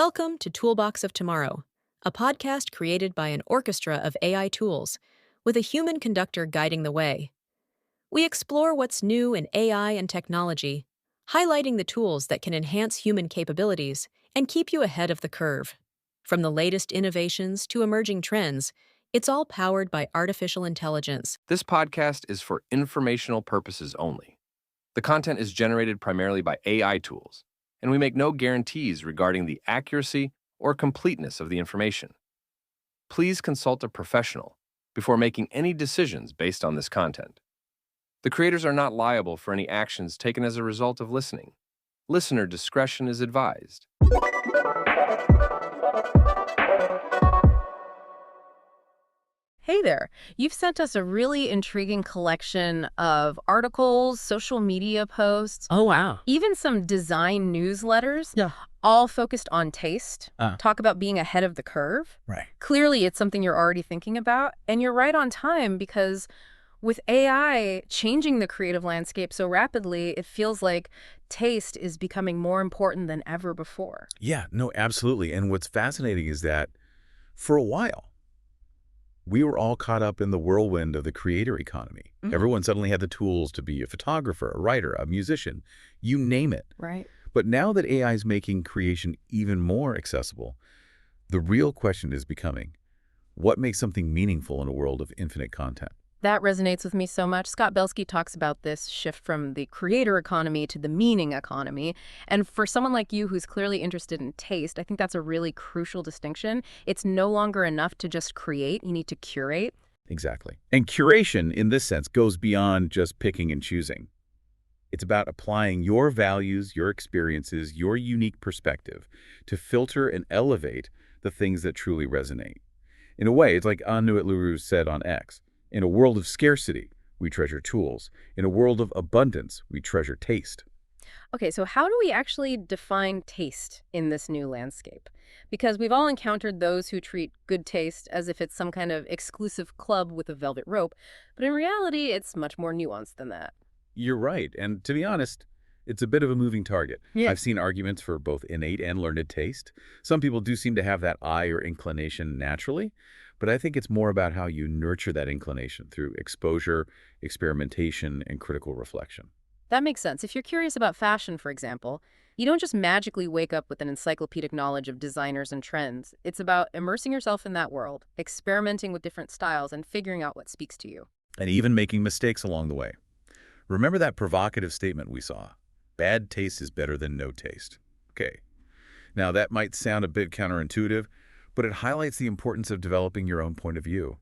Welcome to Toolbox of Tomorrow, a podcast created by an orchestra of AI tools, with a human conductor guiding the way. We explore what's new in AI and technology, highlighting the tools that can enhance human capabilities and keep you ahead of the curve. From the latest innovations to emerging trends, it's all powered by artificial intelligence. This podcast is for informational purposes only. The content is generated primarily by AI tools, and we make no guarantees regarding the accuracy or completeness of the information. Please consult a professional before making any decisions based on this content. The creators are not liable for any actions taken as a result of listening. Listener discretion is advised. Hey there. You've sent us a really intriguing collection of articles, social media posts, Oh, wow. even some design newsletters, Yeah. all focused on taste. Ah. Talk about being ahead of the curve. Right. Clearly, it's something you're already thinking about, and you're right on time because with AI changing the creative landscape so rapidly, it feels like taste is becoming more important than ever before. Yeah, no, absolutely. And what's fascinating is that for a while, we were all caught up in the whirlwind of the creator economy. Mhm. Everyone suddenly had the tools to be a photographer, a writer, a musician, you name it. Right. But now that AI is making creation even more accessible, the real question is becoming, what makes something meaningful in a world of infinite content? That resonates with me so much. Scott Belsky talks about this shift from the creator economy to the meaning economy. And for someone like you who's clearly interested in taste, I think that's a really crucial distinction. It's no longer enough to just create. You need to curate. Exactly. And curation, in this sense, goes beyond just picking and choosing. It's about applying your values, your experiences, your unique perspective to filter and elevate the things that truly resonate. In a way, it's like Anuit Leroux said on X, in a world of scarcity, we treasure tools. In a world of abundance, we treasure taste. Okay, so how do we actually define taste in this new landscape? Because we've all encountered those who treat good taste as if it's some kind of exclusive club with a velvet rope, but in reality, it's much more nuanced than that. You're right, and to be honest, it's a bit of a moving target. Yeah. I've seen arguments for both innate and learned taste. Some people do seem to have that eye or inclination naturally, but I think it's more about how you nurture that inclination through exposure, experimentation, and critical reflection. That makes sense. If you're curious about fashion, for example, you don't just magically wake up with an encyclopedic knowledge of designers and trends. It's about immersing yourself in that world, experimenting with different styles, and figuring out what speaks to you. And even making mistakes along the way. Remember that provocative statement we saw? Bad taste is better than no taste. Okay. Now, that might sound a bit counterintuitive, but it highlights the importance of developing your own point of view,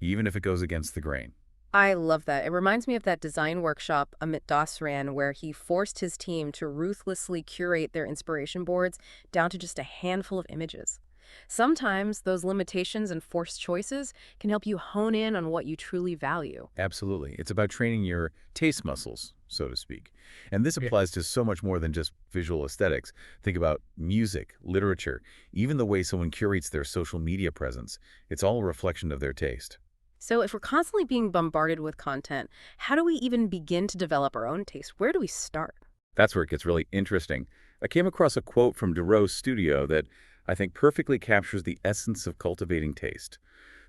even if it goes against the grain. I love that. It reminds me of that design workshop Amit Das ran where he forced his team to ruthlessly curate their inspiration boards down to just a handful of images. Sometimes those limitations and forced choices can help you hone in on what you truly value. Absolutely. It's about training your taste muscles, so to speak. And this applies to so much more than just visual aesthetics. Think about music, literature, even the way someone curates their social media presence. It's all a reflection of their taste. So if we're constantly being bombarded with content, how do we even begin to develop our own taste? Where do we start? That's where it gets really interesting. I came across a quote from DeRoe's studio that I think perfectly captures the essence of cultivating taste.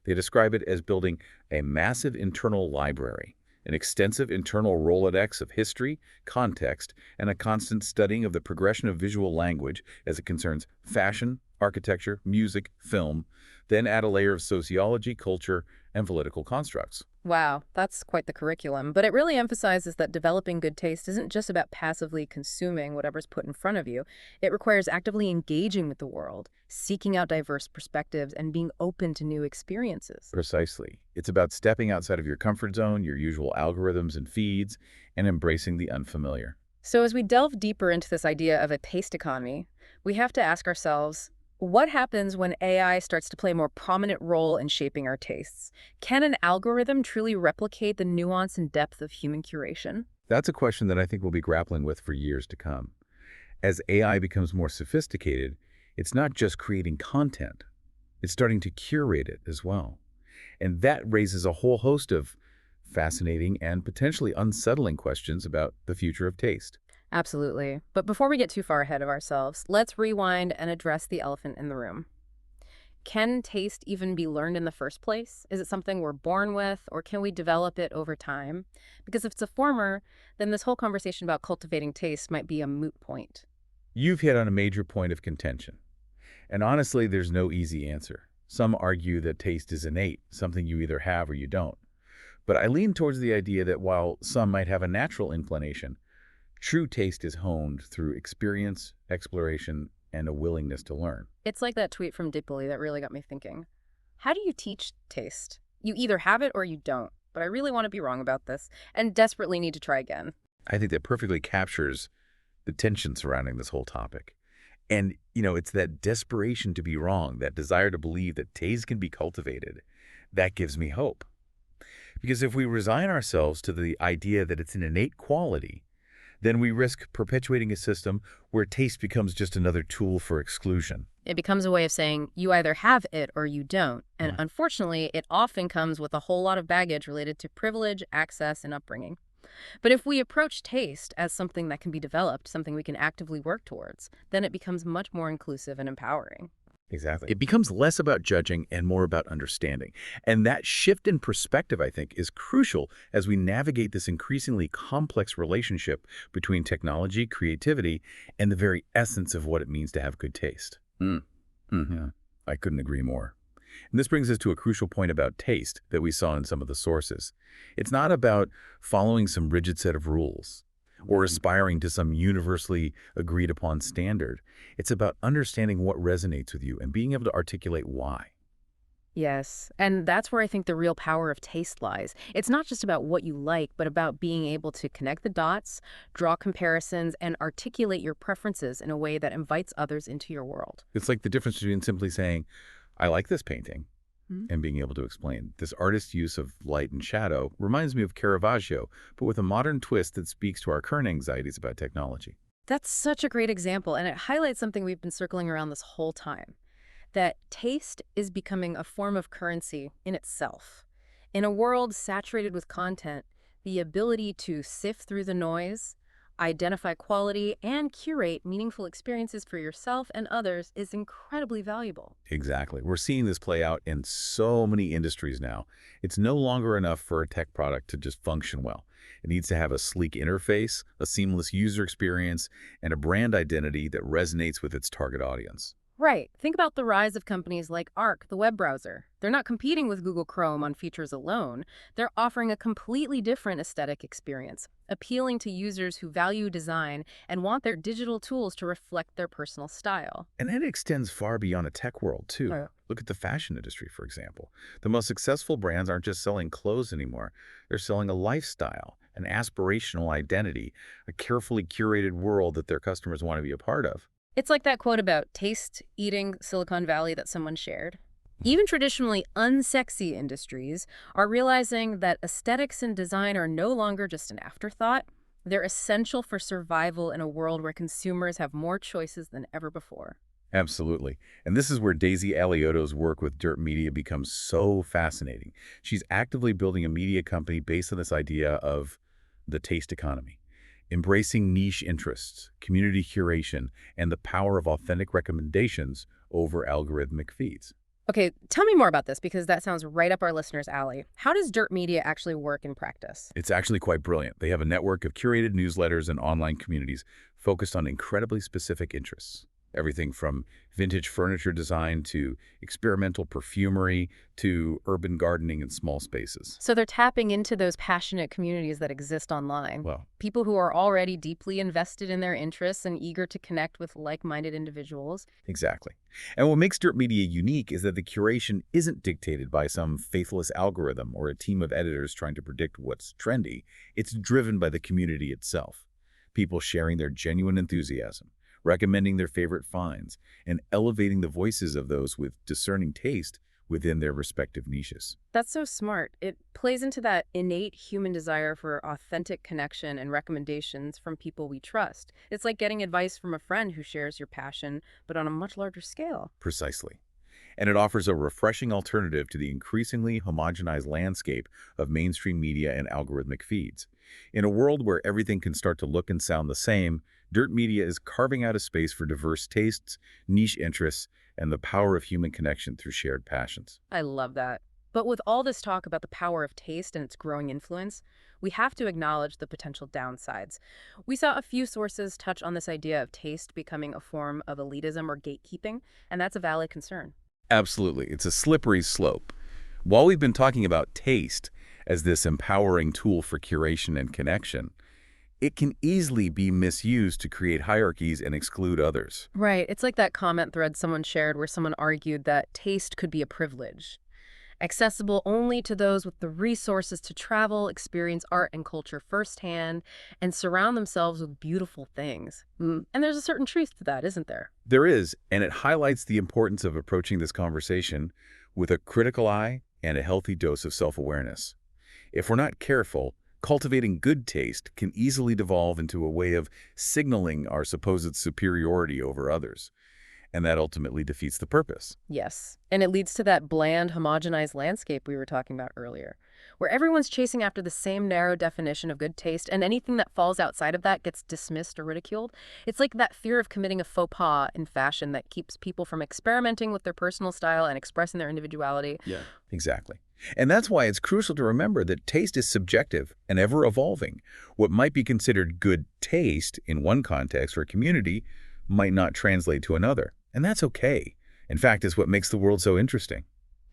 They describe it as building a massive internal library, an extensive internal Rolodex of history, context, and a constant studying of the progression of visual language as it concerns fashion, architecture, music, film, then add a layer of sociology, culture, and political constructs. Wow, that's quite the curriculum. But it really emphasizes that developing good taste isn't just about passively consuming whatever's put in front of you. It requires actively engaging with the world, seeking out diverse perspectives, and being open to new experiences. Precisely. It's about stepping outside of your comfort zone, your usual algorithms and feeds, and embracing the unfamiliar. So as we delve deeper into this idea of a taste economy, we have to ask ourselves, what happens when AI starts to play a more prominent role in shaping our tastes? Can an algorithm truly replicate the nuance and depth of human curation? That's a question that I think we'll be grappling with for years to come. As AI becomes more sophisticated, it's not just creating content, it's starting to curate it as well. And that raises a whole host of fascinating and potentially unsettling questions about the future of taste. Absolutely. But before we get too far ahead of ourselves, let's rewind and address the elephant in the room. Can taste even be learned in the first place? Is it something we're born with, or can we develop it over time? Because if it's a former, then this whole conversation about cultivating taste might be a moot point. You've hit on a major point of contention. And honestly, there's no easy answer. Some argue that taste is innate, something you either have or you don't. But I lean towards the idea that while some might have a natural inclination, true taste is honed through experience, exploration, and a willingness to learn. It's like that tweet from Dipoli that really got me thinking. How do you teach taste? You either have it or you don't. But I really want to be wrong about this and desperately need to try again. I think that perfectly captures the tension surrounding this whole topic. And, it's that desperation to be wrong, that desire to believe that taste can be cultivated, that gives me hope. Because if we resign ourselves to the idea that it's an innate quality, then we risk perpetuating a system where taste becomes just another tool for exclusion. It becomes a way of saying you either have it or you don't. And Right. unfortunately, it often comes with a whole lot of baggage related to privilege, access, and upbringing. But if we approach taste as something that can be developed, something we can actively work towards, then it becomes much more inclusive and empowering. Exactly. It becomes less about judging and more about understanding. And that shift in perspective, I think, is crucial as we navigate this increasingly complex relationship between technology, creativity, and the very essence of what it means to have good taste. Yeah, I couldn't agree more. And this brings us to a crucial point about taste that we saw in some of the sources. It's not about following some rigid set of rules or aspiring to some universally agreed upon standard. It's about understanding what resonates with you and being able to articulate why. Yes, and that's where I think the real power of taste lies. It's not just about what you like, but about being able to connect the dots, draw comparisons, and articulate your preferences in a way that invites others into your world. It's like the difference between simply saying, I like this painting, Mhm. and being able to explain. This artist's use of light and shadow reminds me of Caravaggio, but with a modern twist that speaks to our current anxieties about technology. That's such a great example, and it highlights something we've been circling around this whole time, that taste is becoming a form of currency in itself. In a world saturated with content, the ability to sift through the noise, identify quality, and curate meaningful experiences for yourself and others is incredibly valuable. Exactly. We're seeing this play out in so many industries now. It's no longer enough for a tech product to just function well. It needs to have a sleek interface, a seamless user experience, and a brand identity that resonates with its target audience. Right. Think about the rise of companies like Arc, the web browser. They're not competing with Google Chrome on features alone. They're offering a completely different aesthetic experience, appealing to users who value design and want their digital tools to reflect their personal style. And it extends far beyond a tech world, too. Right. Look at the fashion industry, for example. The most successful brands aren't just selling clothes anymore. They're selling a lifestyle, an aspirational identity, a carefully curated world that their customers want to be a part of. It's like that quote about taste eating Silicon Valley that someone shared. Even traditionally unsexy industries are realizing that aesthetics and design are no longer just an afterthought. They're essential for survival in a world where consumers have more choices than ever before. Absolutely. And this is where Daisy Aliotto's work with Dirt Media becomes so fascinating. She's actively building a media company based on this idea of the taste economy, embracing niche interests, community curation, and the power of authentic recommendations over algorithmic feeds. Okay, tell me more about this because that sounds right up our listeners' alley. How does Dirt Media actually work in practice? It's actually quite brilliant. They have a network of curated newsletters and online communities focused on incredibly specific interests. Everything from vintage furniture design to experimental perfumery to urban gardening in small spaces. So they're tapping into those passionate communities that exist online. Well, People who are already deeply invested in their interests and eager to connect with like-minded individuals. exactly. And what makes Dirt Media unique is that the curation isn't dictated by some faithless algorithm or a team of editors trying to predict what's trendy. It's driven by the community itself. People sharing their genuine enthusiasm, recommending their favorite finds, and elevating the voices of those with discerning taste within their respective niches. That's so smart. It plays into that innate human desire for authentic connection and recommendations from people we trust. It's like getting advice from a friend who shares your passion, but on a much larger scale. Precisely. and it offers a refreshing alternative to the increasingly homogenized landscape of mainstream media and algorithmic feeds. In a world where everything can start to look and sound the same, Dirt Media is carving out a space for diverse tastes, niche interests, and the power of human connection through shared passions. I love that. But with all this talk about the power of taste and its growing influence, we have to acknowledge the potential downsides. We saw a few sources touch on this idea of taste becoming a form of elitism or gatekeeping, and that's a valid concern. Absolutely. It's a slippery slope. While we've been talking about taste as this empowering tool for curation and connection, it can easily be misused to create hierarchies and exclude others. Right. It's like that comment thread someone shared where someone argued that taste could be a privilege, accessible only to those with the resources to travel, experience art and culture firsthand, and surround themselves with beautiful things. And there's a certain truth to that, isn't there? There is, and it highlights the importance of approaching this conversation with a critical eye and a healthy dose of self-awareness. If we're not careful, cultivating good taste can easily devolve into a way of signaling our supposed superiority over others, and that ultimately defeats the purpose. Yes. And it leads to that bland, homogenized landscape we were talking about earlier, where everyone's chasing after the same narrow definition of good taste, and anything that falls outside of that gets dismissed or ridiculed. It's like that fear of committing a faux pas in fashion that keeps people from experimenting with their personal style and expressing their individuality. Yeah, exactly. And that's why it's crucial to remember that taste is subjective and ever-evolving. What might be considered good taste in one context or community might not translate to another. And that's okay. In fact, it's what makes the world so interesting.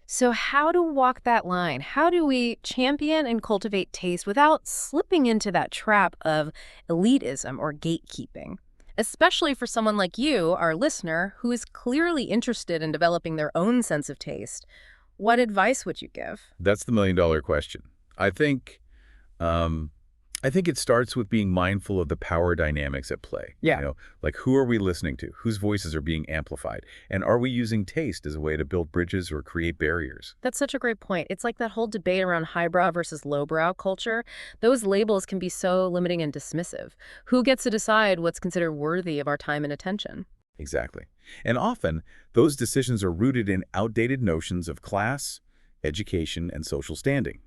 So how to walk that line? How do we champion and cultivate taste without slipping into that trap of elitism or gatekeeping? Especially for someone like you, our listener, who is clearly interested in developing their own sense of taste. What advice would you give? That's the million-dollar question. I think it starts with being mindful of the power dynamics at play. Yeah. Like who are we listening to? Whose voices are being amplified? And are we using taste as a way to build bridges or create barriers? That's such a great point. It's like that whole debate around highbrow versus lowbrow culture. Those labels can be so limiting and dismissive. Who gets to decide what's considered worthy of our time and attention? Exactly. And often, those decisions are rooted in outdated notions of class, education, and social standing.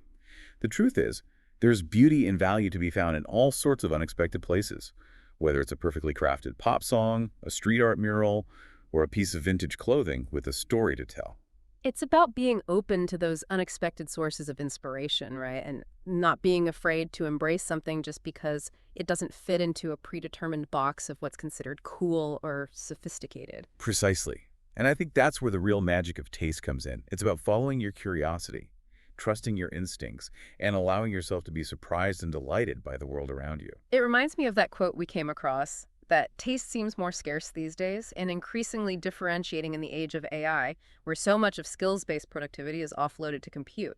The truth is, there's beauty and value to be found in all sorts of unexpected places, whether it's a perfectly crafted pop song, a street art mural, or a piece of vintage clothing with a story to tell. It's about being open to those unexpected sources of inspiration, right? And not being afraid to embrace something just because it doesn't fit into a predetermined box of what's considered cool or sophisticated. Precisely. And I think that's where the real magic of taste comes in. It's about following your curiosity, trusting your instincts, and allowing yourself to be surprised and delighted by the world around you. It reminds me of that quote we came across, that taste seems more scarce these days and increasingly differentiating in the age of AI, where so much of skills-based productivity is offloaded to compute.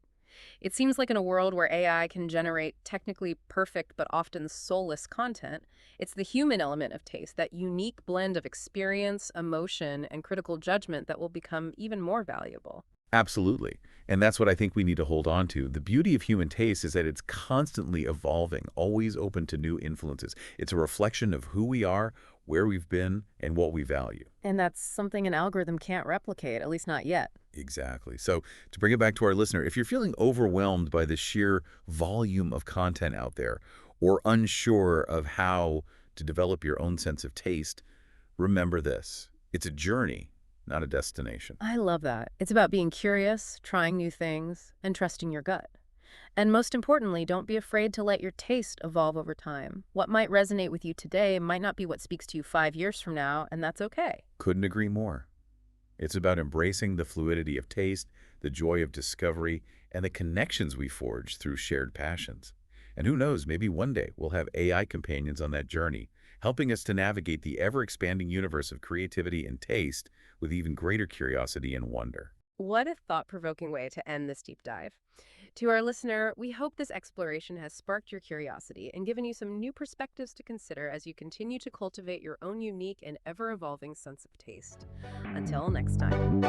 It seems like in a world where AI can generate technically perfect but often soulless content, it's the human element of taste, that unique blend of experience, emotion, and critical judgment that will become even more valuable. Absolutely. And that's what I think we need to hold on to. The beauty of human taste is that it's constantly evolving, always open to new influences. It's a reflection of who we are, where we've been, and what we value. And that's something an algorithm can't replicate, at least not yet. Exactly. So to bring it back to our listener, if you're feeling overwhelmed by the sheer volume of content out there or unsure of how to develop your own sense of taste, remember this. It's a journey, not a destination. I love that. It's about being curious, trying new things, and trusting your gut. And most importantly, don't be afraid to let your taste evolve over time. What might resonate with you today might not be what speaks to you 5 years from now, and that's okay. Couldn't agree more. It's about embracing the fluidity of taste, the joy of discovery, and the connections we forge through shared passions. And who knows, maybe one day we'll have AI companions on that journey, helping us to navigate the ever-expanding universe of creativity and taste with even greater curiosity and wonder. What a thought-provoking way to end this deep dive. To our listener, we hope this exploration has sparked your curiosity and given you some new perspectives to consider as you continue to cultivate your own unique and ever-evolving sense of taste. Until next time.